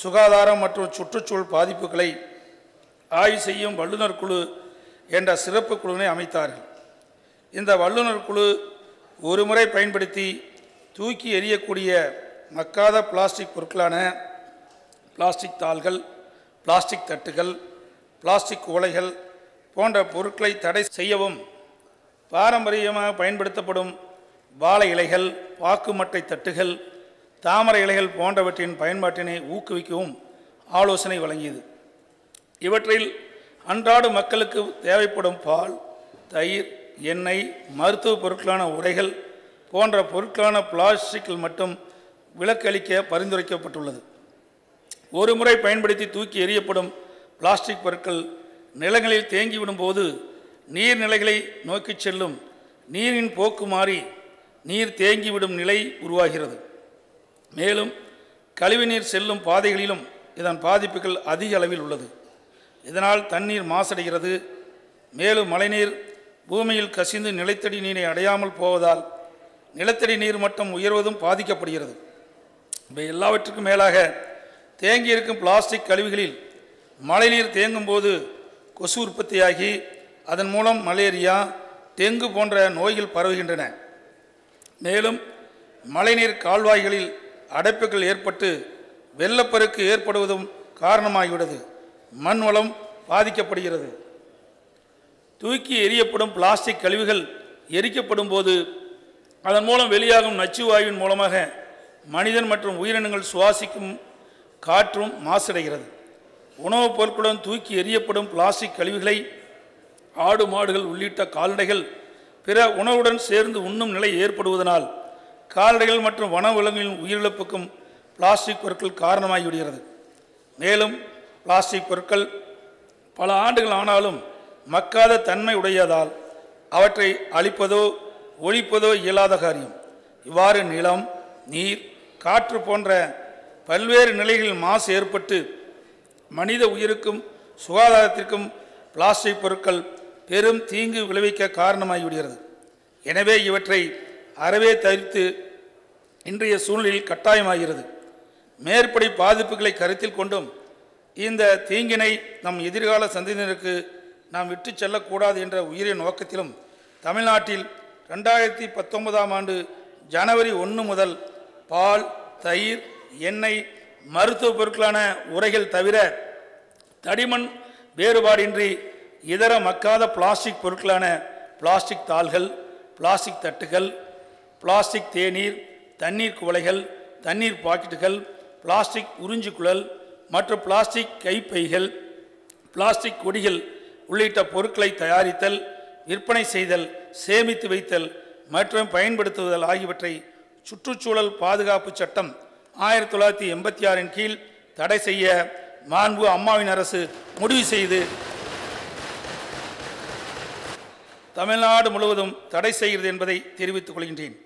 சுகாதாரம் மற்றும் சுற்றுச்சூழல் பாதிப்புகளை ஆய்வு செய்யும் வல்லுநர் குழு என்ற சிறப்பு குழுவினை அமைத்தார்கள். இந்த வல்லுநர் குழு ஒருமுறை பயன்படுத்தி தூக்கி எறியக்கூடிய மக்காத பிளாஸ்டிக் பொருட்களான பிளாஸ்டிக் தாள்கள், பிளாஸ்டிக் தட்டுகள், பிளாஸ்டிக் உலைகள் போன்ற பொருட்களை தடை செய்யவும், பாரம்பரியமாக பயன்படுத்தப்படும் வாழை இலைகள், பாக்கு மட்டை தட்டுகள், தாமரை இலைகள் போன்றவற்றின் பயன்பாட்டினை ஊக்குவிக்கவும் ஆலோசனை வழங்கியது. இவற்றில் அன்றாட மக்களுக்கு தேவைப்படும் பால், தயிர், எண்ணெய், மருத்துவ பொருட்களான உடைகள் போன்ற பொருட்களான பிளாஸ்டிக்கில் மட்டும் விலக்களிக்க பரிந்துரைக்கப்பட்டுள்ளது. ஒரு முறை பயன்படுத்தி தூக்கி எறியப்படும் பிளாஸ்டிக் பொருட்கள் நிலங்களில் தேங்கிவிடும் போது நீர்நிலைகளை நோக்கி செல்லும் நீரின் போக்கு மாறி நீர் தேங்கிவிடும் நிலை உருவாகிறது. மேலும் கழிவுநீர் செல்லும் பாதைகளிலும் இதன் பாதிப்புகள் அதிக அளவில் உள்ளது. இதனால் தண்ணீர் மாசடைகிறது. மேலும் மழைநீர் பூமியில் கசிந்து நிலத்தடி நீரை அடையாமல் போவதால் நிலத்தடி நீர் மட்டம் உயர்வதும் பாதிக்கப்படுகிறது. இவை எல்லாவற்றுக்கும் மேலாக தேங்கியிருக்கும் பிளாஸ்டிக் கழிவுகளில் மழைநீர் தேங்கும் போது கொசு உற்பத்தியாகி அதன் மூலம் மலேரியா, டெங்கு போன்ற நோய்கள் பரவுகின்றன. மேலும் மழைநீர் கால்வாய்களில் அடைப்புகள் ஏற்பட்டு வெள்ளப்பெருக்கு ஏற்படுவதும் காரணமாகிவிடுது. மண் வளம் பாதிக்கப்படுகிறது. தூக்கி எறியப்படும் பிளாஸ்டிக் கழிவுகள் எரிக்கப்படும் போது அதன் மூலம் வெளியாகும் நச்சு வாயுவின் மூலமாக மனிதன் மற்றும் உயிரினங்கள் சுவாசிக்கும் காற்றும் மாசடைகிறது. உணவுப் பொருட்களுடன் தூக்கி எறியப்படும் பிளாஸ்டிக் கழிவுகளை ஆடு, மாடுகள் உள்ளிட்ட கால்நடைகள் பிற உணவுடன் சேர்ந்து உண்ணும் நிலை ஏற்படுவதனால் கால்நடைகள் மற்றும் வனவிலங்குகளின் உயிரிழப்புக்கும் பிளாஸ்டிக் பொருட்கள் காரணமாகிவிடுகிறது. மேலும் பிளாஸ்டிக் பொருட்கள் பல ஆண்டுகள் ஆனாலும் மக்காத தன்மை உடையதால் அவற்றை அழிப்பதோ ஒழிப்பதோ இயலாத காரியம். இவ்வாறு நிலம், நீர், காற்று போன்ற பல்வேறு நிலைகளில் மாசு ஏற்பட்டு மனித உயிருக்கும் சுகாதாரத்திற்கும் பிளாஸ்டிக் பொருட்கள் பெரும் தீங்கு விளைவிக்க காரணமாகிவிடுகிறது. எனவே இவற்றை அறவே தவிர்த்து இன்றைய சூழ்நிலையில் கட்டாயமாகிறது. மேற்படி பாதிப்புகளை கருத்தில் கொண்டும் இந்த தீங்கினை நம் எதிர்கால சந்ததியினருக்கு நாம் விட்டு செல்லக்கூடாது என்ற உயரிய நோக்கத்திலும் தமிழ்நாட்டில் 2019ஆம் ஆண்டு ஜனவரி 1 முதல் பால், தயிர், எண்ணெய், மருத்துவ பொருட்களான உரைகள் தவிர தடிமண் வேறுபாடின்றி இதர மக்காத பிளாஸ்டிக் பொருட்களான பிளாஸ்டிக் தாள்கள், பிளாஸ்டிக் தட்டுகள், பிளாஸ்டிக் தேநீர், தண்ணீர் குவளைகள், தண்ணீர் பாக்கெட்டுகள், பிளாஸ்டிக் உறிஞ்சு குழல் மற்றும் பிளாஸ்டிக் கைப்பைகள், பிளாஸ்டிக் கொடிகள் உள்ளிட்ட பொருட்களை தயாரித்தல், விற்பனை செய்தல், சேமித்து வைத்தல் மற்றும் பயன்படுத்துதல் ஆகியவற்றை சுற்றுச்சூழல் பாதுகாப்பு சட்டம் 1986 கீழ் தடை செய்ய மாண்பு அம்மாவின் அரசு முடிவு செய்து தமிழ்நாடு முழுவதும் தடை செய்கிறது என்பதை தெரிவித்துக் கொள்கின்றேன்.